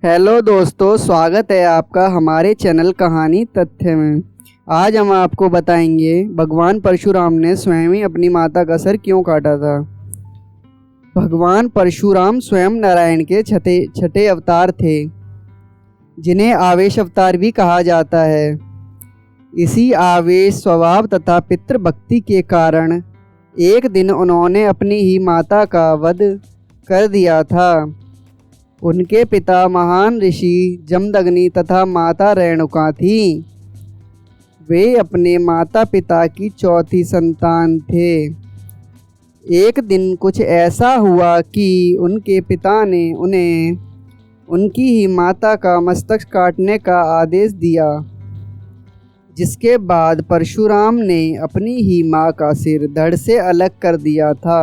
Hello दोस्तों, स्वागत है आपका हमारे चैनल कहानी तथ्य में। आज हम आपको बताएंगे भगवान परशुराम ने स्वयं ही अपनी माता का सर क्यों काटा था। भगवान परशुराम स्वयं नारायण के छठे अवतार थे, जिन्हें आवेश अवतार भी कहा जाता है। इसी आवेश स्वभाव तथा पितृभक्ति के कारण एक दिन उन्होंने अपनी ही माता का वध कर दिया था। उनके पिता महान ऋषि जमदग्नि तथा माता रेणुका थी। वे अपने माता पिता की चौथी संतान थे। एक दिन कुछ ऐसा हुआ कि उनके पिता ने उन्हें उनकी ही माता का मस्तक काटने का आदेश दिया, जिसके बाद परशुराम ने अपनी ही माँ का सिर धड़ से अलग कर दिया था।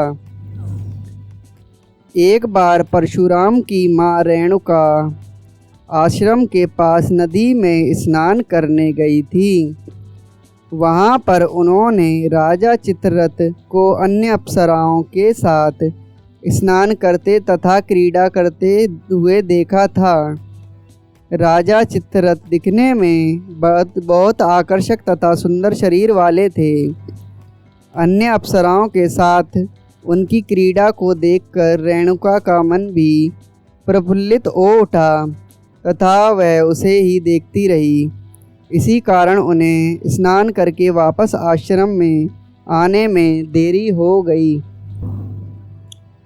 एक बार परशुराम की माँ रेणुका आश्रम के पास नदी में स्नान करने गई थी। वहाँ पर उन्होंने राजा चित्ररथ को अन्य अप्सराओं के साथ स्नान करते तथा क्रीड़ा करते हुए देखा था। राजा चित्ररथ दिखने में बहुत आकर्षक तथा सुंदर शरीर वाले थे। अन्य अप्सराओं के साथ उनकी क्रीड़ा को देखकर रेणुका का मन भी प्रफुल्लित हो उठा तथा वह उसे ही देखती रही। इसी कारण उन्हें स्नान करके वापस आश्रम में आने में देरी हो गई।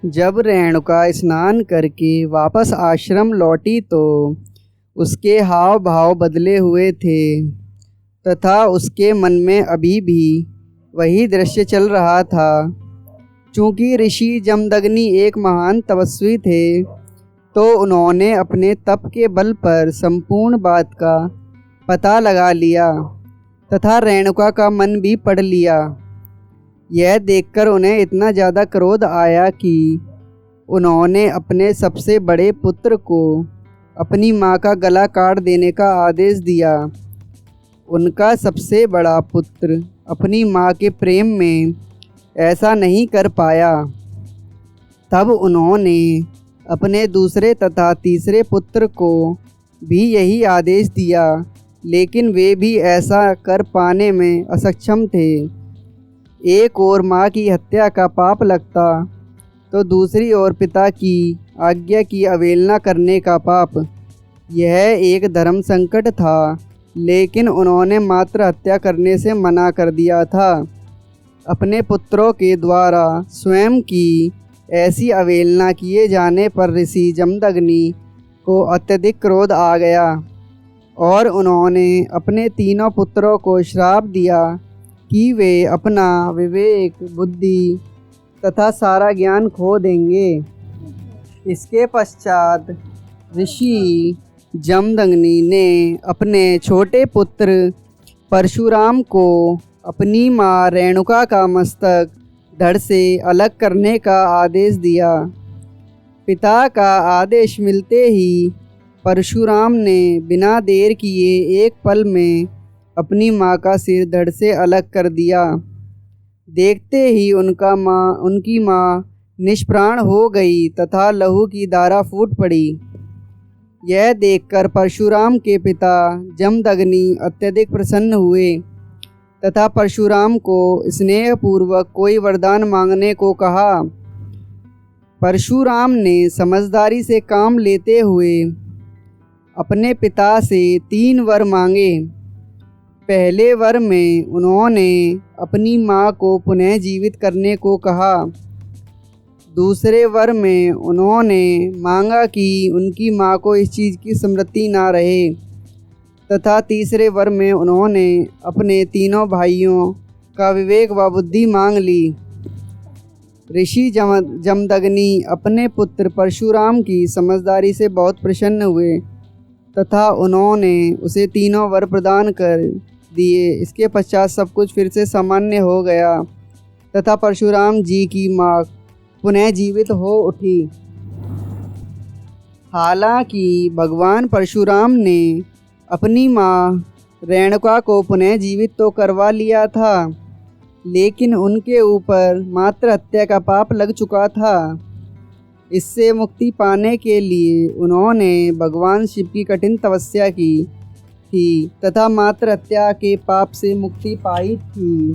जब रेणुका स्नान करके वापस आश्रम लौटी तो उसके हाव भाव बदले हुए थे तथा उसके मन में अभी भी वही दृश्य चल रहा था। चूँकि ऋषि जमदग्नि एक महान तपस्वी थे, तो उन्होंने अपने तप के बल पर संपूर्ण बात का पता लगा लिया तथा रेणुका का मन भी पढ़ लिया। यह देखकर उन्हें इतना ज़्यादा क्रोध आया कि उन्होंने अपने सबसे बड़े पुत्र को अपनी माँ का गला काट देने का आदेश दिया। उनका सबसे बड़ा पुत्र अपनी माँ के प्रेम में ऐसा नहीं कर पाया। तब उन्होंने अपने दूसरे तथा तीसरे पुत्र को भी यही आदेश दिया, लेकिन वे भी ऐसा कर पाने में असक्षम थे। एक ओर माँ की हत्या का पाप लगता तो दूसरी ओर पिता की आज्ञा की अवहेलना करने का पाप। यह एक धर्म संकट था, लेकिन उन्होंने मात्र हत्या करने से मना कर दिया था। अपने पुत्रों के द्वारा स्वयं की ऐसी अवहेलना किए जाने पर ऋषि जमदग्नि को अत्यधिक क्रोध आ गया और उन्होंने अपने तीनों पुत्रों को श्राप दिया कि वे अपना विवेक, बुद्धि तथा सारा ज्ञान खो देंगे। इसके पश्चात ऋषि जमदग्नि ने अपने छोटे पुत्र परशुराम को अपनी माँ रेणुका का मस्तक धड़ से अलग करने का आदेश दिया। पिता का आदेश मिलते ही परशुराम ने बिना देर किए एक पल में अपनी माँ का सिर धड़ से अलग कर दिया। देखते ही उनकी माँ निष्प्राण हो गई तथा लहू की धारा फूट पड़ी। यह देखकर परशुराम के पिता जमदग्नि अत्यधिक प्रसन्न हुए तथा परशुराम को स्नेहपूर्वक कोई वरदान मांगने को कहा। परशुराम ने समझदारी से काम लेते हुए अपने पिता से 3 वर मांगे। पहले वर में उन्होंने अपनी माँ को पुनः जीवित करने को कहा। दूसरे वर में उन्होंने मांगा कि उनकी माँ को इस चीज़ की स्मृति ना रहे तथा तीसरे वर में उन्होंने अपने तीनों भाइयों का विवेक व बुद्धि मांग ली। ऋषि जमदग्नि अपने पुत्र परशुराम की समझदारी से बहुत प्रसन्न हुए तथा उन्होंने उसे तीनों वर प्रदान कर दिए। इसके पश्चात सब कुछ फिर से सामान्य हो गया तथा परशुराम जी की माँ पुनः जीवित हो उठी। हालांकि भगवान परशुराम ने अपनी माँ रेणुका को पुनः जीवित तो करवा लिया था, लेकिन उनके ऊपर मात्र हत्या का पाप लग चुका था। इससे मुक्ति पाने के लिए उन्होंने भगवान शिव की कठिन तपस्या की थी तथा मातृ हत्या के पाप से मुक्ति पाई थी।